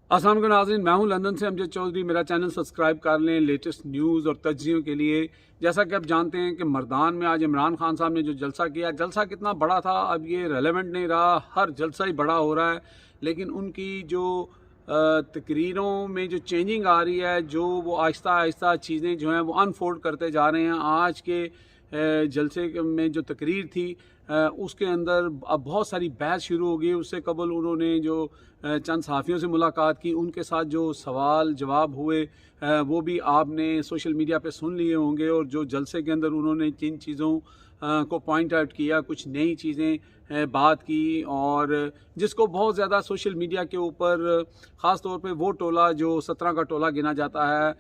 अस्सलाम वालेकुम नाज़रीन, मैं हूं लंदन से अमजद चौधरी। मेरा चैनल सब्सक्राइब कर लें लेटेस्ट न्यूज़ और तज्जियों के लिए। जैसा कि आप जानते हैं कि मर्दान में आज इमरान खान साहब ने जो जलसा किया, जलसा कितना बड़ा था अब ये रेलेवेंट नहीं रहा, हर जलसा ही बड़ा हो रहा है। लेकिन उनकी जो तकरीरों में जो चेंजिंग आ रही है, जो वो आहिस्ता आहिस्ता चीज़ें जो हैं वो अनफोल्ड करते जा रहे हैं। आज के जलसे में जो तकरीर थी उसके अंदर अब बहुत सारी बहस शुरू हो गई। उससे कबल उन्होंने जो चंद सहाफ़ियों से मुलाकात की, उनके साथ जो सवाल जवाब हुए वो भी आपने सोशल मीडिया पे सुन लिए होंगे। और जो जलसे के अंदर उन्होंने जिन चीज़ों को पॉइंट आउट किया, कुछ नई चीज़ें बात की, और जिसको बहुत ज़्यादा सोशल मीडिया के ऊपर ख़ास तौर पे वो टोला जो 17 का टोला गिना जाता है,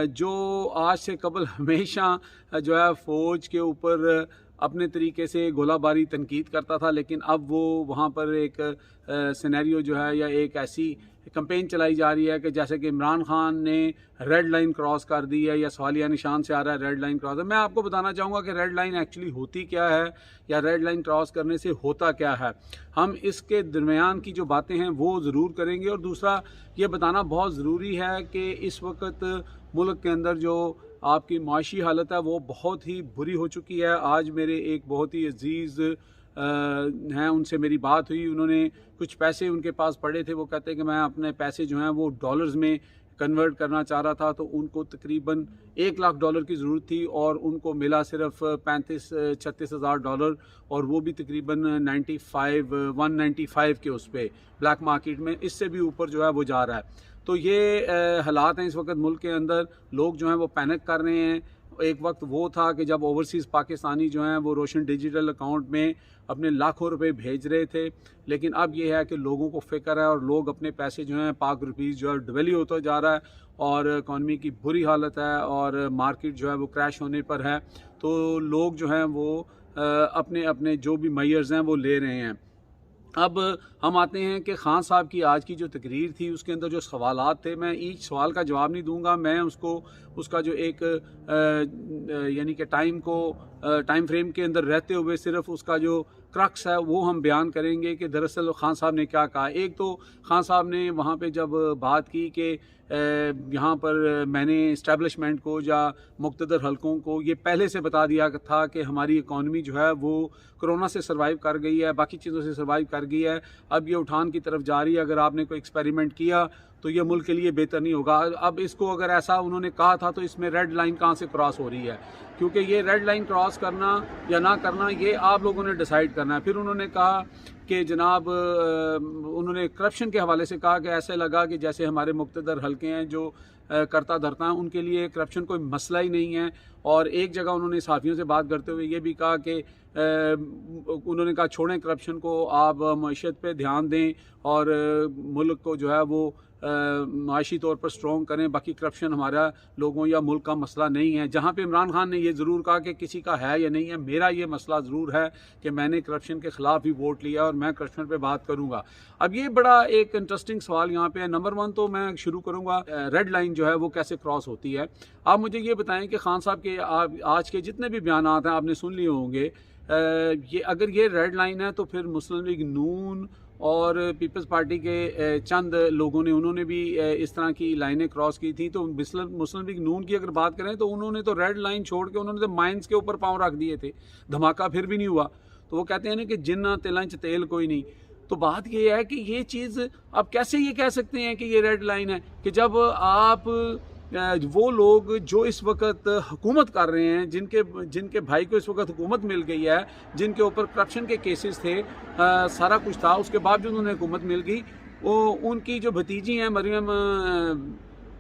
जो आज से कबल हमेशा जो है फ़ौज के ऊपर अपने तरीके से गोलाबारी तनकीद करता था, लेकिन अब वो वहाँ पर एक सिनेरियो जो है या एक ऐसी कंपेन चलाई जा रही है कि जैसे कि इमरान खान ने रेड लाइन क्रॉस कर दी है या सवालिया निशान से आ रहा है रेड लाइन क्रॉस है। मैं आपको बताना चाहूँगा कि रेड लाइन एक्चुअली होती क्या है या रेड लाइन क्रॉस करने से होता क्या है। हम इसके दरमियान की जो बातें हैं वो ज़रूर करेंगे। और दूसरा ये बताना बहुत ज़रूरी है कि इस वक्त मुल्क के अंदर जो आपकी माशी हालत है वो बहुत ही बुरी हो चुकी है। आज मेरे एक बहुत ही अजीज़ हैं, उनसे मेरी बात हुई। उन्होंने कुछ पैसे उनके पास पड़े थे, वो कहते हैं कि मैं अपने पैसे जो हैं वो डॉलर्स में कन्वर्ट करना चाह रहा था। तो उनको तकरीबन $1 लाख की ज़रूरत थी और उनको मिला सिर्फ 35-36 हज़ार डॉलर, और वो भी तकरीबन 195 के उस पर ब्लैक मार्केट में। इससे भी ऊपर जो है वो जा रहा है। तो ये हालात हैं इस वक्त मुल्क के अंदर। लोग जो हैं वो पैनिक कर रहे हैं। एक वक्त वो था कि जब ओवरसीज़ पाकिस्तानी जो हैं वो रोशन डिजिटल अकाउंट में अपने लाखों रुपए भेज रहे थे, लेकिन अब ये है कि लोगों को फ़िक्र है और लोग अपने पैसे जो हैं पाक रुपीज़ जो है डबली होता जा रहा है और इकॉनमी की बुरी हालत है और मार्केट जो है वो क्रैश होने पर है। तो लोग जो हैं वो अपने अपने जो भी मेजर्स हैं वो ले रहे हैं। अब हम आते हैं कि ख़ान साहब की आज की जो तकरीर थी उसके अंदर जो सवालात थे, मैं ईच सवाल का जवाब नहीं दूंगा। मैं उसका जो एक यानी कि टाइम फ्रेम के अंदर रहते हुए सिर्फ उसका जो क्रक्स है वो हम बयान करेंगे कि दरअसल ख़ान साहब ने क्या कहा। एक तो ख़ान साहब ने वहाँ पे जब बात की कि यहाँ पर मैंने इस्टेब्लिशमेंट को या मुक़्तदर हलकों को ये पहले से बता दिया था कि हमारी इकॉनमी जो है वो कोरोना से सर्वाइव कर गई है, बाकी चीज़ों से सर्वाइव कर गई है, अब ये उठान की तरफ जा रही है। अगर आपने कोई एक्सपेरिमेंट किया तो ये मुल्क के लिए बेहतर नहीं होगा। अब इसको अगर ऐसा उन्होंने कहा था तो इसमें रेड लाइन कहाँ से क्रॉस हो रही है, क्योंकि ये रेड लाइन क्रॉस करना या ना करना ये आप लोगों ने डिसाइड करना है। फिर उन्होंने कहा कि जनाब उन्होंने करप्शन के हवाले से कहा कि ऐसे लगा कि जैसे हमारे मुक़्तदर हल्के हैं जो करता धरता हैं, उनके लिए करप्शन कोई मसला ही नहीं है। और एक जगह उन्होंने सहाफ़ियों से बात करते हुए ये भी कहा कि उन्होंने कहा छोड़ें करप्शन को, आप मईशत पे ध्यान दें और मुल्क को जो है वो माशी तौर पर स्ट्रॉन्ग करें, बाकी करप्शन हमारा लोगों या मुल्क का मसला नहीं है। जहाँ पे इमरान खान ने ये ज़रूर कहा कि किसी का है या नहीं है, मेरा ये मसला ज़रूर है कि मैंने करप्शन के ख़िलाफ़ ही वोट लिया और मैं करप्शन पे बात करूँगा। अब ये बड़ा एक इंटरेस्टिंग सवाल यहाँ पे है। नंबर 1 तो मैं शुरू करूँगा रेड लाइन जो है वो कैसे क्रॉस होती है। आप मुझे ये बताएं कि ख़ान साहब के आज के जितने भी बयानात हैं आपने सुन लिए होंगे, ये अगर ये रेड लाइन है तो फिर मुस्लिम लीग नून और पीपल्स पार्टी के चंद लोगों ने उन्होंने भी इस तरह की लाइनें क्रॉस की थी। तो मुस्लिम लीग नून की अगर बात करें तो उन्होंने तो रेड लाइन छोड़ के उन्होंने तो माइंस के ऊपर पाँव रख दिए थे, धमाका फिर भी नहीं हुआ। तो वो कहते हैं ना कि जिन्ना तिलंच तेल कोई नहीं। तो बात ये है कि ये चीज़ अब कैसे ये कह सकते हैं कि ये रेड लाइन है कि जब आप वो लोग जो इस वक्त हुकूमत कर रहे हैं, जिनके भाई को इस वक्त हुकूमत मिल गई है, जिनके ऊपर करप्शन के केसेस थे, सारा कुछ था, उसके बावजूद उन्हें हुकूमत मिल गई। वो उनकी जो भतीजी हैं मरियम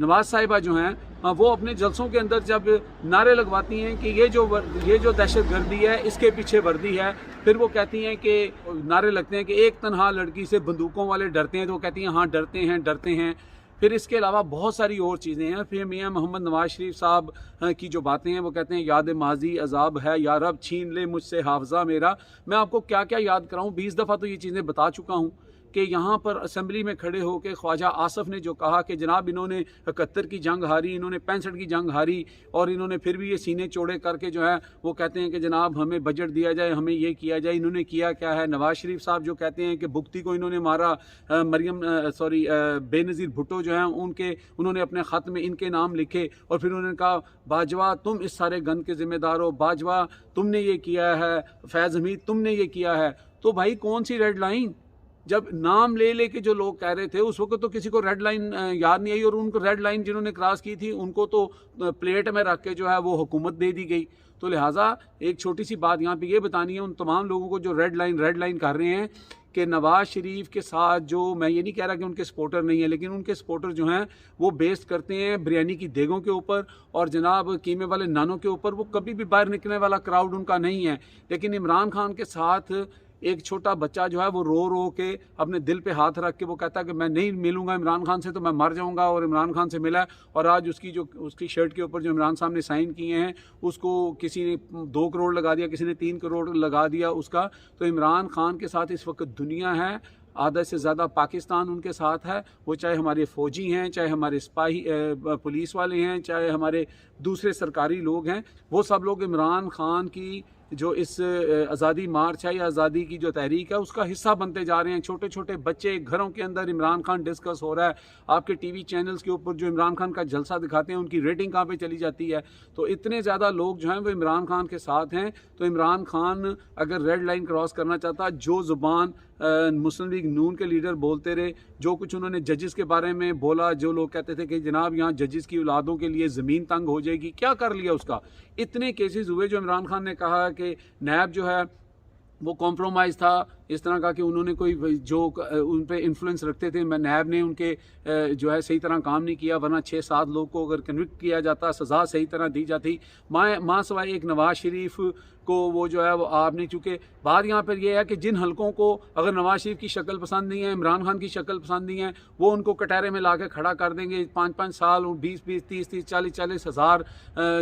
नवाज साहिबा जो हैं, वो अपने जलसों के अंदर जब नारे लगवाती हैं कि ये जो दहशत गर्दी है इसके पीछे वर्दी है, फिर वो कहती हैं कि नारे लगते हैं कि एक तनहा लड़की से बंदूकों वाले डरते हैं, तो वो कहती हैं हाँ डरते हैं। फिर इसके अलावा बहुत सारी और चीज़ें हैं। फिर मियाँ मोहम्मद नवाज शरीफ साहब की जो बातें हैं वो कहते हैं याद माजी अजाब है, या रब छीन ले मुझसे हाफजा मेरा। मैं आपको क्या क्या याद कराऊँ, 20 दफ़ा तो ये चीज़ें बता चुका हूँ कि यहाँ पर असम्बली में खड़े होकर ख्वाजा आसफ ने जो कहा कि जनाब इन्होंने 71 की जंग हारी, इन्होंने 65 की जंग हारी, और इन्होंने फिर भी ये सीने चौड़े करके जो है वो कहते हैं कि जनाब हमें बजट दिया जाए, हमें ये किया जाए। इन्होंने किया क्या है? नवाज शरीफ साहब जो कहते हैं कि बुख्ती को इन्होंने मारा, बेनज़ीर भुट्टो जो हैं उन्होंने अपने ख़त में इनके नाम लिखे और फिर उन्होंने कहा बाजवा तुम इस सारे गन के ज़िम्मेदार हो, बाजवा तुमने ये किया है, फैज़ हमीद तुमने ये किया है। तो भाई कौन सी रेड लाइन? जब नाम ले लेके जो लोग कह रहे थे उस वक्त तो किसी को रेड लाइन याद नहीं आई, और उनको रेड लाइन जिन्होंने क्रॉस की थी उनको तो प्लेट में रख के जो है वो हुकूमत दे दी गई। तो लिहाजा एक छोटी सी बात यहाँ पे ये बतानी है उन तमाम लोगों को जो रेड लाइन कर रहे हैं कि नवाज़ शरीफ के साथ, जो मैं ये नहीं कह रहा कि उनके सपोर्टर नहीं है, लेकिन उनके सपोर्टर जो हैं वो बेस करते हैं बिरयानी की देगों के ऊपर और जनाब कीमे वाले नानों के ऊपर। वो कभी भी बाहर निकलने वाला क्राउड उनका नहीं है। लेकिन इमरान खान के साथ एक छोटा बच्चा जो है वो रो रो के अपने दिल पे हाथ रख के वो कहता है कि मैं नहीं मिलूंगा इमरान खान से तो मैं मर जाऊंगा, और इमरान खान से मिला, और आज उसकी शर्ट के ऊपर जो इमरान साहब ने साइन किए हैं उसको किसी ने 2 करोड़ लगा दिया, किसी ने 3 करोड़ लगा दिया उसका। तो इमरान खान के साथ इस वक्त दुनिया है, आधा से ज़्यादा पाकिस्तान उनके साथ है। वो चाहे हमारे फ़ौजी हैं, चाहे हमारे सिपाही पुलिस वाले हैं, चाहे हमारे दूसरे सरकारी लोग हैं, वो सब लोग इमरान खान की जो इस आज़ादी मार्च है या आज़ादी की जो तहरीक है उसका हिस्सा बनते जा रहे हैं। छोटे छोटे बच्चे घरों के अंदर इमरान खान डिस्कस हो रहा है, आपके टीवी चैनल्स के ऊपर जो इमरान खान का जलसा दिखाते हैं उनकी रेटिंग कहाँ पे चली जाती है। तो इतने ज़्यादा लोग जो हैं वो इमरान खान के साथ हैं। तो इमरान खान अगर रेड लाइन क्रॉस करना चाहता, जो ज़ुबान मुस्लिम लीग नून के लीडर बोलते रहे, जो कुछ उन्होंने जजेस के बारे में बोला, जो लोग कहते थे कि जनाब यहाँ जजेस की औलादों के लिए ज़मीन तंग हो जाएगी, क्या कर लिया उसका? इतने केसेस हुए जो इमरान खान ने कहा कि नैब जो है वो कॉम्प्रोमाइज़ था, इस तरह का कि उन्होंने कोई जो उन पे इन्फ्लुएंस रखते थे, नैब ने उनके जो है सही तरह काम नहीं किया, वरना 6-7 लोग को अगर कन्विक्ट किया जाता, सज़ा सही तरह दी जाती। माँ सवाए एक नवाज़ शरीफ को वो जो है वो आपने, चूँकि बात यहाँ पर यह है कि जिन हलकों को अगर नवाज़ शरीफ की शक्ल पसंद नहीं है, इमरान खान की शक्ल पसंद नहीं है, वो उनको कटहरे में ला के खड़ा कर देंगे। 5-5 साल, 20-20, 30-30, 40-40 हज़ार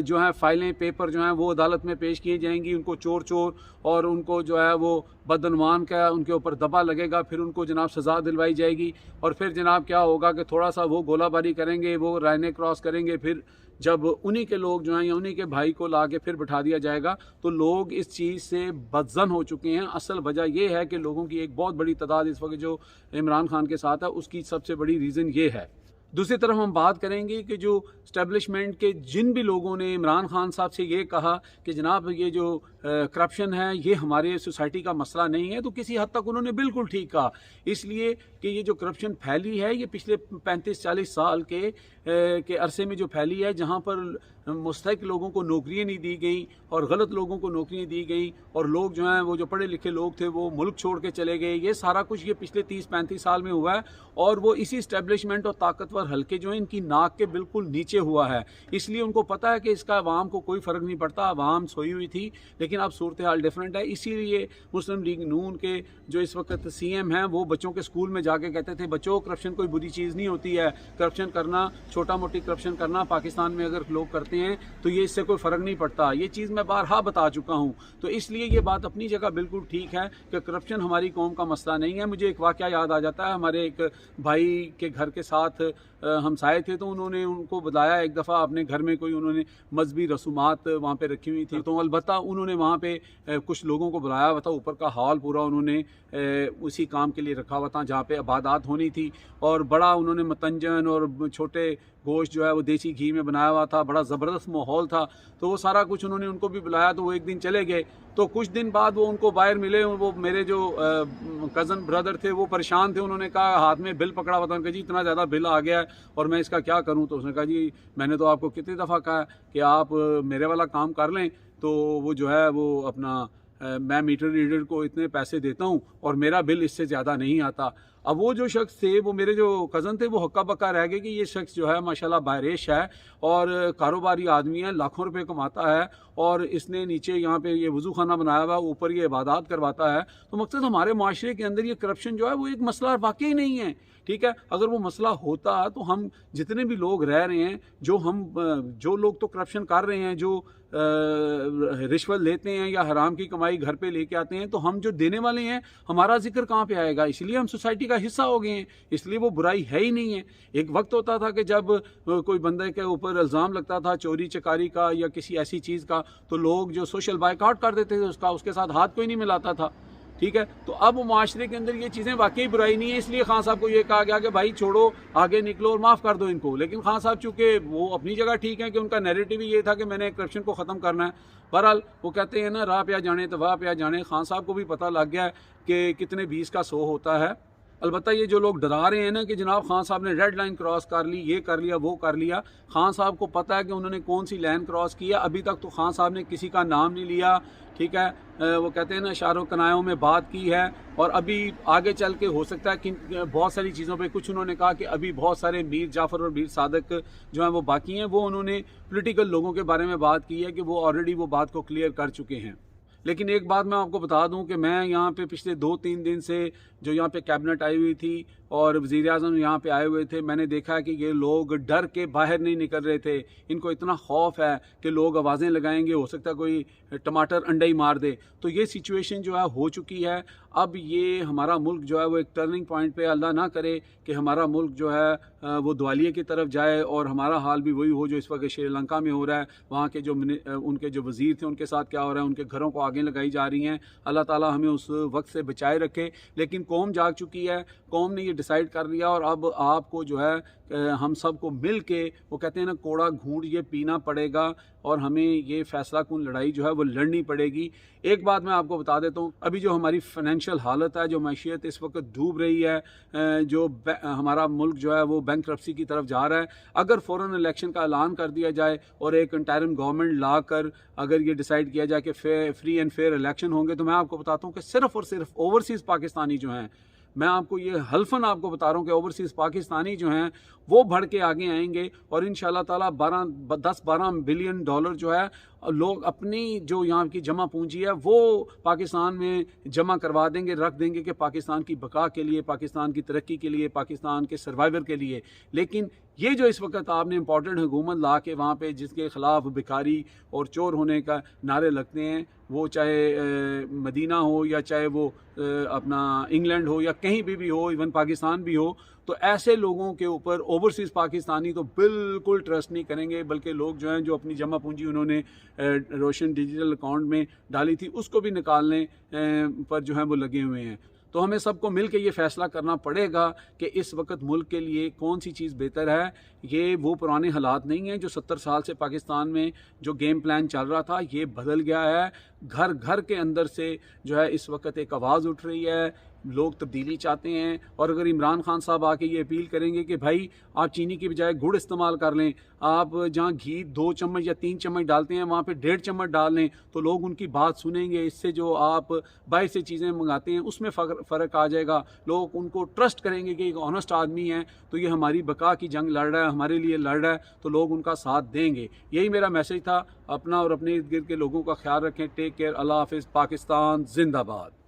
जो है फाइलें, पेपर जो हैं वो अदालत में पेश किए जाएंगी, उनको चोर और उनको जो है वो बदनवान का उनके ऊपर दबा लगेगा, फिर उनको जनाब सज़ा दिलवाई जाएगी। और फिर जनाब क्या होगा कि थोड़ा सा वो गोलाबारी करेंगे, वो लाइनें क्रॉस करेंगे, फिर जब उन्हीं के लोग जो हैं या उन्हीं के भाई को ला के फिर बिठा दिया जाएगा। तो लोग इस चीज़ से बदज़न हो चुके हैं। असल वजह यह है कि लोगों की एक बहुत बड़ी तादाद इस वक्त जो इमरान खान के साथ है, उसकी सबसे बड़ी रीज़न ये है। दूसरी तरफ हम बात करेंगे कि जो स्टैब्लिशमेंट के जिन भी लोगों ने इमरान खान साहब से ये कहा कि जनाब ये जो करप्शन है ये हमारे सोसाइटी का मसला नहीं है, तो किसी हद तक उन्होंने बिल्कुल ठीक कहा। इसलिए कि ये जो करप्शन फैली है ये पिछले 35-40 साल के अरसे में जो फैली है, जहाँ पर मुस्तहिक लोगों को नौकरियाँ नहीं दी गई और गलत लोगों को नौकरियाँ दी गई, और लोग जो हैं वो जो पढ़े लिखे लोग थे वो मुल्क छोड़ के चले गए। ये सारा कुछ ये पिछले 30-35 साल में हुआ है, और वो इसी इस्टेब्लिशमेंट और ताकतवर हल्के जो हैं इनकी नाक के बिल्कुल नीचे हुआ है। इसलिए उनको पता है कि इसका अवाम को कोई फ़र्क नहीं पड़ता, अवाम सोई हुई थी, लेकिन अब सूरत हाल डिफरेंट है। इसीलिए मुस्लिम लीग नून के जो इस वक्त CM हैं वो बच्चों के स्कूल में जाके कहते थे, बच्चों करप्शन कोई बुरी चीज़ नहीं होती है, करप्शन करना, छोटा मोटी करप्शन करना पाकिस्तान में अगर लोग करते हैं तो ये इससे कोई फ़र्क नहीं पड़ता। ये चीज़ मैं बारहा बता चुका हूँ। तो इसलिए ये बात अपनी जगह बिल्कुल ठीक है कि करप्शन हमारी कौम का मसला नहीं है। मुझे एक वाक़या याद आ जाता है, हमारे एक भाई के घर के साथ हमसाए थे, तो उन्होंने उनको बताया एक दफ़ा अपने घर में कोई उन्होंने मजहबी रसूमात वहाँ पे रखी हुई थी, तो अलबत्ता उन्होंने वहाँ पे कुछ लोगों को बुलाया हुआ था, ऊपर का हॉल पूरा उन्होंने उसी काम के लिए रखा हुआ था जहाँ पे इबादत होनी थी, और बड़ा उन्होंने मतंजन और छोटे गोश्त जो है वो देसी घी में बनाया हुआ था, बड़ा ज़बरदस्त माहौल था। तो वो सारा कुछ उन्होंने उनको भी बुलाया, तो वो एक दिन चले गए। तो कुछ दिन बाद वो उनको बाहर मिले, वो मेरे जो कज़न ब्रदर थे वो परेशान थे। उन्होंने कहा, हाथ में बिल पकड़ा हुआ था, उन्होंने कहा जी इतना ज़्यादा बिल आ गया है और मैं इसका क्या करूं। तो उसने कहा जी मैंने तो आपको कितनी दफ़ा कहा कि आप मेरे वाला काम कर लें, तो वो जो है वो अपना मैं मीटर रीडर को इतने पैसे देता हूं और मेरा बिल इससे ज़्यादा नहीं आता। अब वो जो शख्स थे, वो मेरे जो कज़न थे, वो हक्का बक्का रह गए कि ये शख्स जो है माशाल्लाह बारिश है और कारोबारी आदमी है, लाखों रुपए कमाता है, और इसने नीचे यहाँ पे ये वज़ू खाना बनाया हुआ है, ऊपर ये इबादत करवाता है। तो मकसद हमारे माशरे के अंदर ये करप्शन जो है वो एक मसला वाकई नहीं है। ठीक है। अगर वो मसला होता तो हम जितने भी लोग रह रहे हैं, जो लोग तो करप्शन कर रहे हैं, जो रिश्वत लेते हैं या हराम की कमाई घर पे लेके आते हैं, तो हम जो देने वाले हैं हमारा जिक्र कहाँ पे आएगा? इसलिए हम सोसाइटी का हिस्सा हो गए हैं, इसलिए वो बुराई है ही नहीं है। एक वक्त होता था कि जब कोई बंदे के ऊपर इल्ज़ाम लगता था चोरी चकारी का या किसी ऐसी चीज़ का, तो लोग जो सोशल बायकॉट कर देते थे उसके साथ हाथ कोई नहीं मिलाता था, ठीक है। तो अब माशरे के अंदर ये चीज़ें वाकई बुराई नहीं है, इसलिए खान साहब को ये कहा गया कि भाई छोड़ो, आगे निकलो और माफ़ कर दो इनको। लेकिन खान साहब चूँकि वो अपनी जगह ठीक है कि उनका नैरेटिव ही ये था कि मैंने करप्शन को ख़त्म करना है। बहरहाल वो कहते हैं ना, राह पे आ जाने तो वाह पे आ जाने। खान साहब को भी पता लग गया है कि कितने 20 का 100 होता है। अलबत्ता ये जो लोग डरा रहे हैं ना कि जनाब खान साहब ने रेड लाइन क्रॉस कर ली, ये कर लिया, वो कर लिया, खान साहब को पता है कि उन्होंने कौन सी लाइन क्रॉस की है। अभी तक तो खान साहब ने किसी का नाम नहीं लिया, ठीक है। वो कहते हैं ना, शाहरुख कनायों में बात की है, और अभी आगे चल के हो सकता है कि बहुत सारी चीज़ों पे कुछ उन्होंने कहा कि अभी बहुत सारे मीर जाफ़र और मीर सादक जो हैं वो बाकी हैं। वो उन्होंने पॉलिटिकल लोगों के बारे में बात की है कि वो ऑलरेडी वो बात को क्लियर कर चुके हैं। लेकिन एक बात मैं आपको बता दूं कि मैं यहाँ पे पिछले 2-3 दिन से जो यहाँ पे कैबिनेट आई हुई थी और वज़ीर आज़म यहाँ पे आए हुए थे, मैंने देखा कि ये लोग डर के बाहर नहीं निकल रहे थे। इनको इतना खौफ है कि लोग आवाज़ें लगाएंगे, हो सकता है कोई टमाटर अंडा ही मार दे। तो ये सिचुएशन जो है हो चुकी है। अब ये हमारा मुल्क जो है वो एक टर्निंग पॉइंट पे, अल्लाह ना करे कि हमारा मुल्क जो है वो दिवालिये की तरफ जाए और हमारा हाल भी वही हो जो इस वक्त श्रीलंका में हो रहा है। वहाँ के जो उनके जो वज़ीर थे उनके साथ क्या हो रहा है, उनके घरों को आगे लगाई जा रही हैं। अल्लाह ताला हमें उस वक्त से बचाए रखे। लेकिन कौम जाग चुकी है, कौम ने ये डिसाइड कर लिया, और अब आपको जो है हम सब को मिल के, वो कहते हैं ना, कोड़ा घूंट ये पीना पड़ेगा और हमें ये फैसला कुन लड़ाई जो है वो लड़नी पड़ेगी। एक बात मैं आपको बता देता हूँ, अभी जो हमारी फाइनेंशियल हालत है, जो मैशियत इस वक्त डूब रही है, जो हमारा मुल्क जो है वो बैंकरप्सी की तरफ जा रहा है, अगर फ़ौरन इलेक्शन का ऐलान कर दिया जाए और एक इंटरिम गवर्नमेंट ला कर अगर ये डिसाइड किया जाए कि फ्री एंड फेयर इलेक्शन होंगे, तो मैं आपको बताता हूँ कि सिर्फ़ और सिर्फ ओवरसीज़ पाकिस्तानी जो हैं, मैं आपको ये हल्फन आपको बता रहा हूँ कि ओवरसीज़ पाकिस्तानी जो हैं वो बढ़ के आगे आएंगे, और इंशाल्लाह ताला 10-12 बिलियन डॉलर जो है लोग अपनी जो यहाँ की जमा पूंजी है वो पाकिस्तान में जमा करवा देंगे, रख देंगे कि पाकिस्तान की बका के लिए, पाकिस्तान की तरक्की के लिए, पाकिस्तान के सर्वाइवर के लिए। लेकिन ये जो इस वक्त आपने इम्पोर्टेंट हुकूमत ला के वहाँ पे जिसके ख़िलाफ़ भिखारी और चोर होने का नारे लगते हैं, वो चाहे मदीना हो या चाहे वो अपना इंग्लैंड हो या कहीं भी हो, इवन पाकिस्तान भी हो, तो ऐसे लोगों के ऊपर ओवरसीज़ पाकिस्तानी तो बिल्कुल ट्रस्ट नहीं करेंगे। बल्कि लोग जो हैं जो अपनी जमा पूंजी उन्होंने रोशन डिजिटल अकाउंट में डाली थी उसको भी निकालने पर जो है वो लगे हुए हैं। तो हमें सबको मिल के ये फ़ैसला करना पड़ेगा कि इस वक्त मुल्क के लिए कौन सी चीज़ बेहतर है। ये वो पुराने हालात नहीं हैं जो 70 साल से पाकिस्तान में जो गेम प्लान चल रहा था, ये बदल गया है। घर घर के अंदर से जो है इस वक्त एक आवाज़ उठ रही है, लोग तब्दीली चाहते हैं। और अगर इमरान खान साहब आके ये अपील करेंगे कि भाई आप चीनी की बजाय गुड़ इस्तेमाल कर लें, आप जहाँ घी 2 चम्मच या 3 चम्मच डालते हैं वहाँ पे 1.5 चम्मच डाल लें, तो लोग उनकी बात सुनेंगे। इससे जो आप बाहर से चीज़ें मंगाते हैं उसमें फ़र्क आ जाएगा। लोग उनको ट्रस्ट करेंगे कि एक ऑनेस्ट आदमी है, तो ये हमारी बका की जंग लड़ रहा है, हमारे लिए लड़ रहा है, तो लोग उनका साथ देंगे। यही मेरा मैसेज था। अपना और अपने इर्द गिर्द के लोगों का ख्याल रखें। Take care. अल्लाह हाफ़िज़। पाकिस्तान जिंदाबाद।